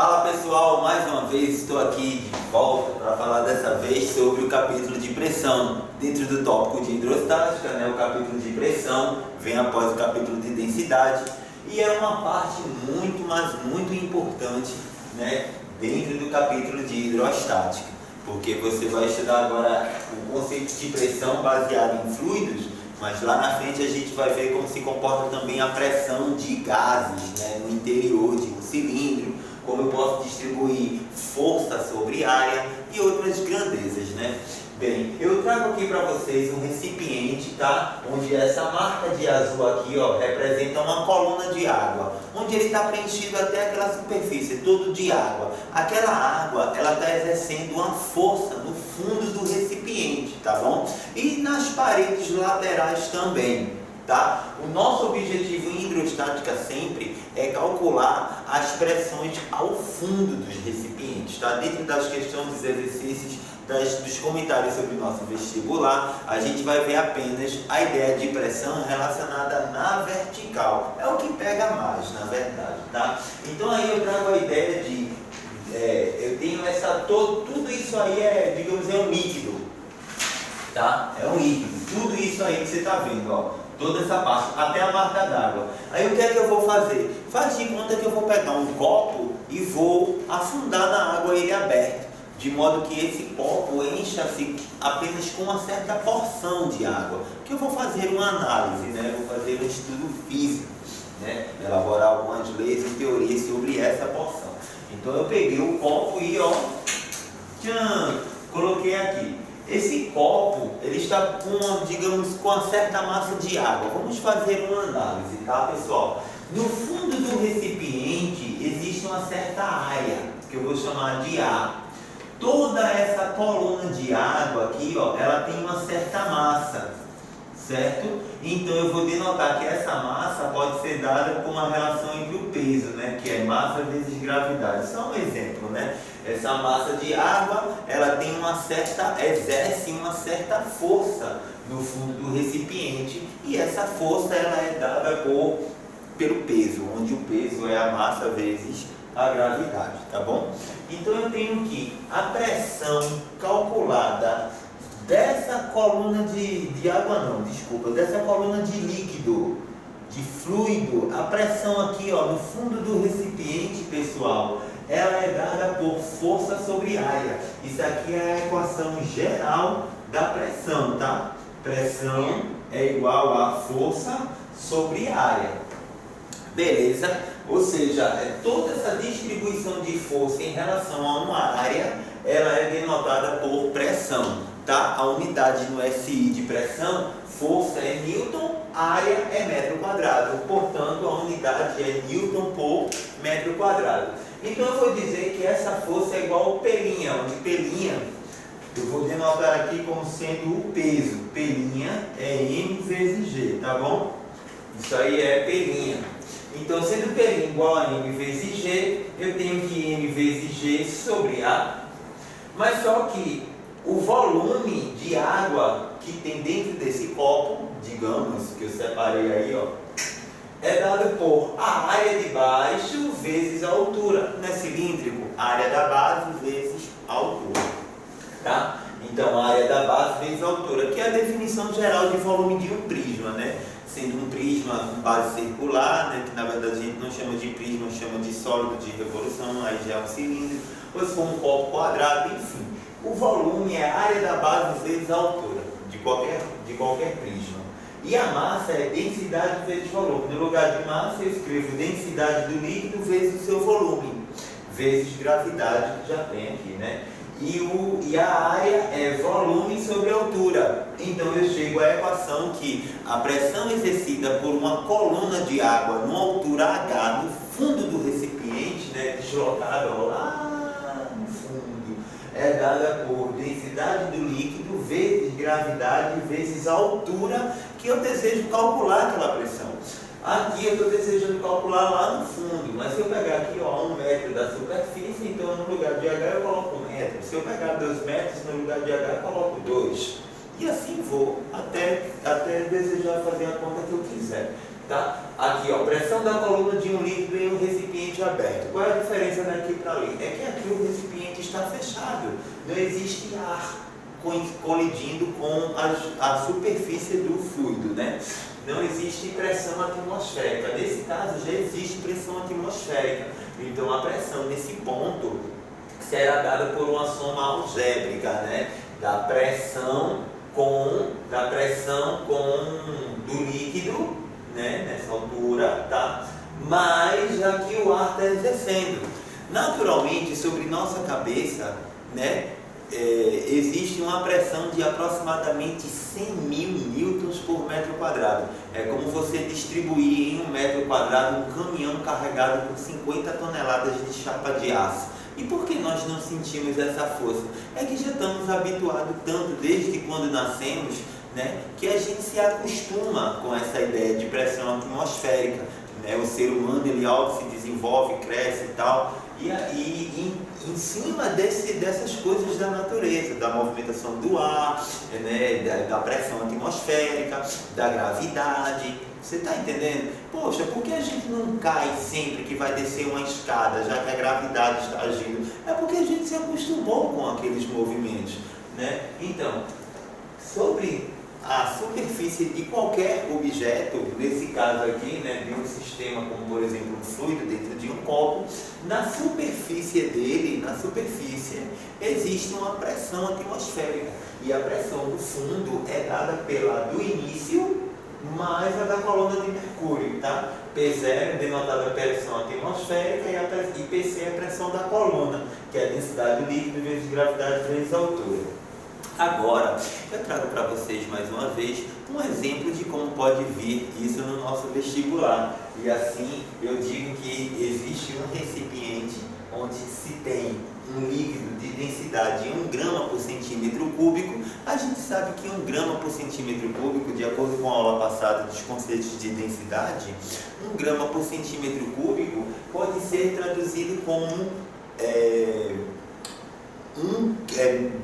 Fala pessoal, mais uma vez estou aqui de volta para falar dessa vez sobre o capítulo de pressão. Dentro do tópico de hidrostática, né, o capítulo de pressão vem após o capítulo de densidade e é uma parte muito, mas muito importante, né, dentro do capítulo de hidrostática, porque você vai estudar agora o conceito de pressão baseado em fluidos, mas lá na frente a gente vai ver como se comporta também a pressão de gases, né, no interior de um cilindro, como eu posso distribuir força sobre área e outras grandezas, né? Bem, eu trago aqui para vocês um recipiente, tá? Onde essa marca de azul aqui, ó, representa uma coluna de água, onde ele está preenchido até aquela superfície, todo de água. Aquela água, ela está exercendo uma força no fundo do recipiente, tá bom? E nas paredes laterais também. Tá? O nosso objetivo em hidrostática sempre é calcular as pressões ao fundo dos recipientes. Tá? Dentro das questões dos exercícios, dos comentários sobre o nosso vestibular, a gente vai ver apenas a ideia de pressão relacionada na vertical. É o que pega mais, na verdade. Tá? Então aí eu trago a ideia de, eu tenho tudo isso aí digamos, é um líquido. Tá? É um líquido. Tudo isso aí que você está vendo, ó. Toda essa parte, até a marca d'água. Aí o que é que eu vou fazer? Faz de conta que eu vou pegar um copo e vou afundar na água ele aberto, de modo que esse copo encha-se apenas com uma certa porção de água. Que eu vou fazer uma análise, né? Eu vou fazer um estudo físico, né? Elaborar algumas leis e teorias sobre essa porção. Então eu peguei o copo e ó, coloquei aqui. Esse copo, ele está digamos, com uma certa massa de água. Vamos fazer uma análise, tá, pessoal? No fundo do recipiente existe uma certa área, que eu vou chamar de A. Toda essa coluna de água aqui, ó, ela tem uma certa massa, certo? Então eu vou denotar que essa massa pode ser dada com uma relação entre o peso, né, que é massa vezes gravidade. Só um exemplo, né? Essa massa de água, ela tem exerce uma certa força no fundo do recipiente e essa força ela é dada pelo peso, onde o peso é a massa vezes a gravidade, tá bom? Então eu tenho que a pressão calculada dessa coluna de água não, desculpa, dessa coluna de líquido, de fluido, a pressão aqui, ó, no fundo do recipiente, pessoal, ela é dada por força sobre área. Isso aqui é a equação geral da pressão, tá? Pressão é igual a força sobre área. Beleza? Ou seja, toda essa distribuição de força em relação a uma área, ela é denotada por pressão, tá? A unidade no SI de pressão, força é Newton, área é metro quadrado. Portanto, a unidade é Newton por metro quadrado. Então eu vou dizer que essa força é igual ao pelinha, onde pelinha eu vou denotar aqui como sendo o peso. Pelinha é M vezes G, tá bom? Isso aí é pelinha. Então, sendo pelinha igual a M vezes G, eu tenho que M vezes G sobre A. Mas só que o volume de água que tem dentro desse copo, digamos, que eu separei aí, ó, é dado por a área de baixo vezes a altura. Não é cilíndrico? A área da base vezes a altura. Tá? Então, a área da base vezes a altura, que é a definição geral de volume de um prisma, né? Sendo um prisma com base circular, né? Que na verdade a gente não chama de prisma, chama de sólido de revolução, aí já é um cilindro, ou se for um copo quadrado, enfim. O volume é a área da base vezes a altura de qualquer prisma. E a massa é densidade vezes volume. No lugar de massa eu escrevo densidade do líquido vezes o seu volume, vezes gravidade, que já tem aqui, né? E a área é volume sobre altura. Então eu chego à equação que a pressão exercida por uma coluna de água numa altura H no fundo do recipiente, né, deslocada lá no fundo, é dada por densidade do líquido vezes gravidade vezes a altura que eu desejo calcular aquela pressão. Aqui eu estou desejando calcular lá no fundo, mas se eu pegar aqui, ó, 1 metro da superfície, então no lugar de H eu coloco 1 metro. Se eu pegar 2 metros, no lugar de H eu coloco 2. E assim vou, até desejar fazer a conta que eu quiser. Tá? Aqui, ó, pressão da coluna de um líquido em um recipiente aberto. Qual é a diferença daqui para ali? É que aqui o recipiente está fechado, não existe ar colidindo com a superfície do fluido, né? Não existe pressão atmosférica. Nesse caso, já existe pressão atmosférica. Então, a pressão nesse ponto será dada por uma soma algébrica, né? Da pressão com do líquido, né? Nessa altura, tá? Mas aqui o ar está exercendo. Naturalmente, sobre nossa cabeça, né? Existe uma pressão de aproximadamente 100 mil newtons por metro quadrado. É como você distribuir em um metro quadrado um caminhão carregado com 50 toneladas de chapa de aço. E por que nós não sentimos essa força? É que já estamos habituados tanto desde quando nascemos, né, que a gente se acostuma com essa ideia de pressão atmosférica, né? O ser humano ele se desenvolve, cresce e tal, e em cima dessas coisas da natureza, da movimentação do ar, né, da pressão atmosférica, da gravidade. Você está entendendo? Poxa, por que a gente não cai sempre que vai descer uma escada, já que a gravidade está agindo? É porque a gente se acostumou com aqueles movimentos, né? Então, sobre a superfície de qualquer objeto, nesse caso aqui, né, de um sistema como, por exemplo, um fluido dentro de um copo, na superfície dele, existe uma pressão atmosférica. E a pressão do fundo é dada pela do início mais a da coluna de mercúrio, tá? P0 denotada pressão atmosférica e PC é a pressão da coluna, que é a densidade do líquido vezes gravidade vezes altura. Agora, eu trago para vocês mais uma vez um exemplo de como pode vir isso no nosso vestibular. E assim, eu digo que existe um recipiente onde se tem um líquido de densidade 1 grama por centímetro cúbico. A gente sabe que 1 grama por centímetro cúbico, de acordo com a aula passada dos conceitos de densidade, 1 grama por centímetro cúbico pode ser traduzido como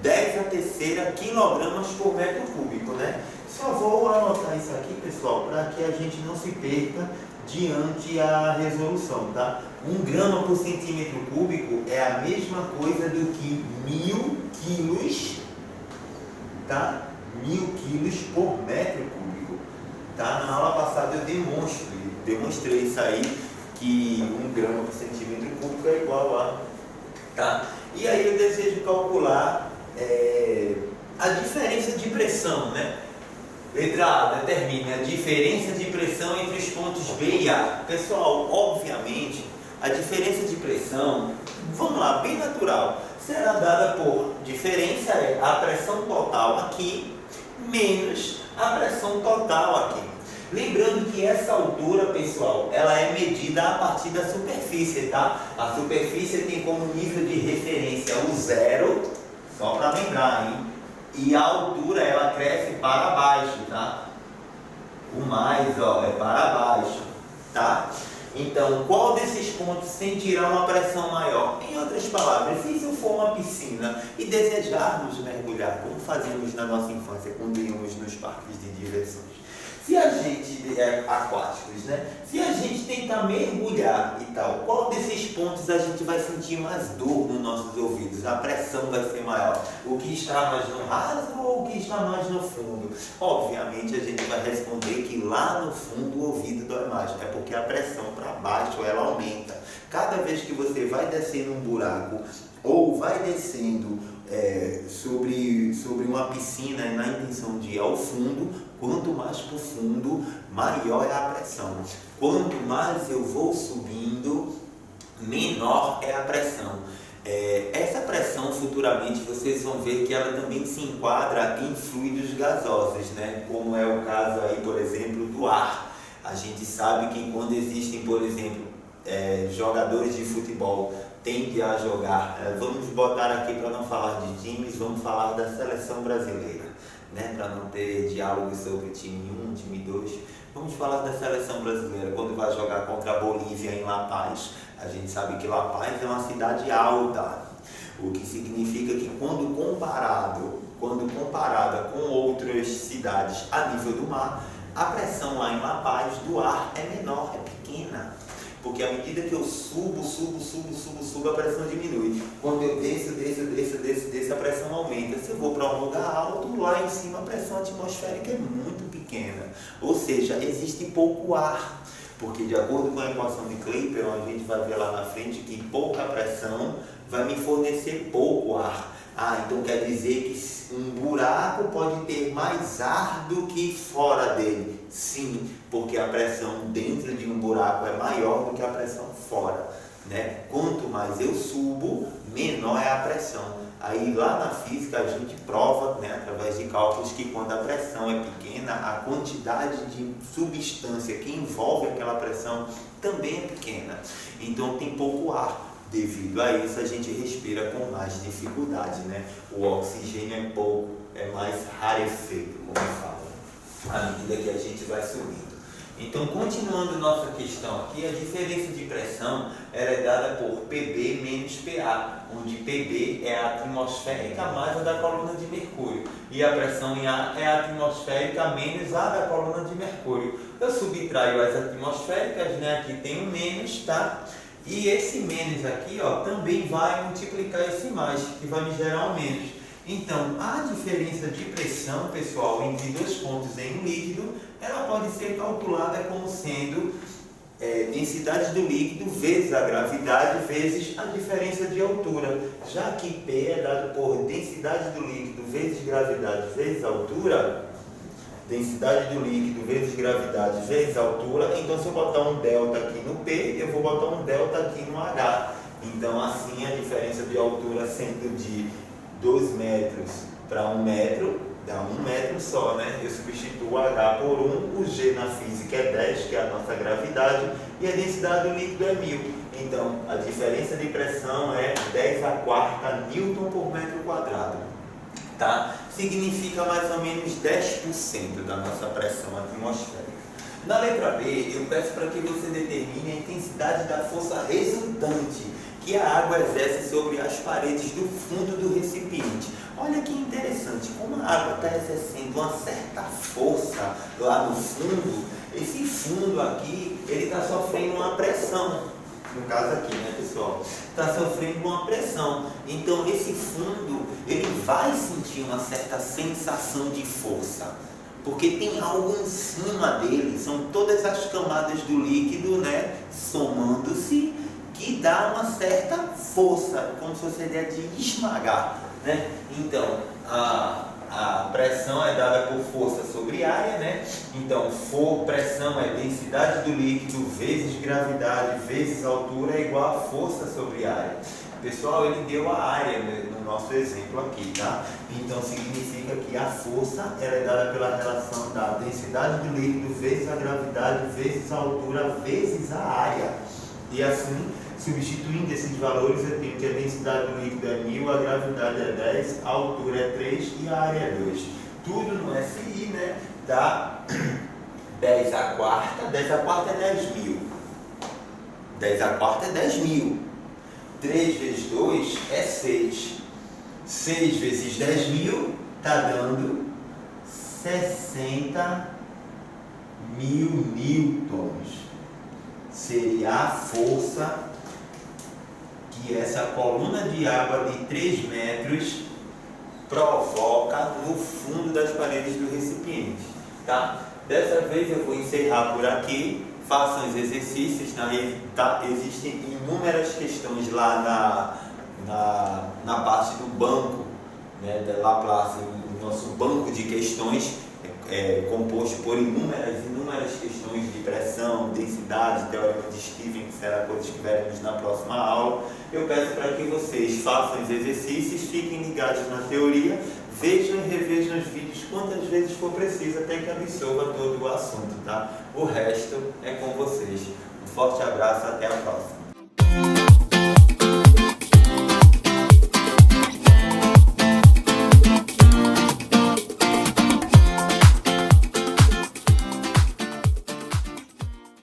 10 a terceira quilogramas por metro cúbico, né? Só vou anotar isso aqui, pessoal, para que a gente não se perca diante a resolução, tá? 1 grama por centímetro cúbico é a mesma coisa do que 1000 quilos, tá? 1000 quilos por metro cúbico, tá? Na aula passada eu demonstrei isso aí, que 1 grama por centímetro cúbico é igual a, tá? E aí eu desejo calcular a diferença de pressão, né? Letra A, determine a diferença de pressão entre os pontos B e A. Pessoal, obviamente, a diferença de pressão, vamos lá, bem natural, será dada por diferença a pressão total aqui menos a pressão total aqui. Lembrando que essa altura, pessoal, ela é medida a partir da superfície, tá? A superfície tem como nível de referência o zero, só para lembrar, hein? E a altura, ela cresce para baixo, tá? O mais, ó, é para baixo, tá? Então, qual desses pontos sentirá uma pressão maior? Em outras palavras, se isso for uma piscina e desejarmos mergulhar, como fazíamos na nossa infância, quando íamos nos parques de diversões, se a gente aquáticos, né? Se a gente tentar mergulhar e tal, qual desses pontos a gente vai sentir mais dor nos nossos ouvidos? A pressão vai ser maior. O que está mais no raso ou o que está mais no fundo? Obviamente a gente vai responder que lá no fundo o ouvido dói mais. É porque a pressão para baixo ela aumenta. Cada vez que você vai descendo um buraco ou vai descendo sobre uma piscina na intenção de ir ao fundo, quanto mais profundo, maior é a pressão. Quanto mais eu vou subindo, menor é a pressão. Essa pressão, futuramente, vocês vão ver que ela também se enquadra em fluidos gasosos, né? Como é o caso aí, por exemplo, do ar. A gente sabe que quando existem, por exemplo, jogadores de futebol tendem a jogar, vamos botar aqui para não falar de times, vamos falar da seleção brasileira, né? Para não ter diálogo sobre time 1, time 2, vamos falar da seleção brasileira. Quando vai jogar contra a Bolívia em La Paz, a gente sabe que La Paz é uma cidade alta, o que significa que quando comparada com outras cidades a nível do mar, A pressão lá em La Paz do ar é menor, é pequena. Porque à medida que eu subo, a pressão diminui. Quando eu desço, a pressão aumenta. Se eu vou para um lugar alto, lá em cima a pressão atmosférica é muito pequena. Ou seja, existe pouco ar. Porque de acordo com a equação de Clapeyron, a gente vai ver lá na frente que pouca pressão vai me fornecer pouco ar. Então quer dizer que um buraco pode ter mais ar do que fora dele. Sim, porque a pressão dentro de um buraco é maior do que a pressão fora, né? Quanto mais eu subo, menor é a pressão. Aí lá na física a gente prova, né, através de cálculos, que quando a pressão é pequena, a quantidade de substância que envolve aquela pressão também é pequena. Então tem pouco ar. Devido a isso, a gente respira com mais dificuldade, né? O oxigênio é pouco, é mais rarefeito, como fala, à medida que a gente vai subindo. Então, continuando nossa questão aqui, a diferença de pressão é dada por PB menos PA, onde PB é a atmosférica mais a da coluna de mercúrio, e a pressão em A é a atmosférica menos a da coluna de mercúrio. Eu subtraio as atmosféricas, né? Aqui tem um menos, tá? E esse menos aqui, ó, também vai multiplicar esse mais, que vai me gerar um menos. Então, a diferença de pressão, pessoal, entre dois pontos em um líquido, ela pode ser calculada como sendo densidade do líquido vezes a gravidade vezes a diferença de altura. Já que P é dado por densidade do líquido vezes gravidade vezes altura, densidade do líquido vezes gravidade vezes altura, então se eu botar um delta aqui no P, eu vou botar um delta aqui no H. Então assim a diferença de altura sendo de 2 metros para 1 metro, dá 1 metro só, né? Eu substituo o H por 1, o G na física é 10, que é a nossa gravidade, e a densidade do líquido é 1000. Então a diferença de pressão é 10⁴ Newton por metro quadrado. Tá? Significa mais ou menos 10% da nossa pressão atmosférica. Na letra B, eu peço para que você determine a intensidade da força resultante que a água exerce sobre as paredes do fundo do recipiente. Olha que interessante, como a água está exercendo uma certa força lá no fundo, esse fundo aqui, ele está sofrendo uma pressão. No caso aqui, né, pessoal? Está sofrendo uma pressão. Então, esse fundo, ele vai sentir uma certa sensação de força. Porque tem algo em cima dele. São todas as camadas do líquido, né, somando-se, que dá uma certa força. Como se fosse a ideia de esmagar, né? Então, a pressão é dada por força sobre área, né? Então, pressão é densidade do líquido vezes gravidade vezes altura é igual a força sobre área. Pessoal, ele deu a área no nosso exemplo aqui, tá? Então, significa que a força ela é dada pela relação da densidade do líquido vezes a gravidade vezes a altura vezes a área. E assim, substituindo esses valores, eu tenho que a densidade do líquido é 1000, a gravidade é 10, a altura é 3 e a área é 2. Tudo no SI, né, dá 10⁴, 10⁴ é 10.000. 10⁴ é 10.000. 3 vezes 2 é 6. 6 vezes 10.000 está dando 60.000 newtons. Seria a força que essa coluna de água de 3 metros provoca no fundo das paredes do recipiente, tá? Dessa vez eu vou encerrar por aqui. Façam os exercícios, tá? Existem inúmeras questões lá na parte do banco, né, da Laplace, o nosso banco de questões composto por inúmeras questões de pressão, densidade, teorema de Stephen, que será coisas que veremos na próxima aula. Eu peço para que vocês façam os exercícios, fiquem ligados na teoria, vejam e revejam os vídeos quantas vezes for preciso até que absorva todo o assunto, tá? O resto é com vocês. Um forte abraço, até a próxima.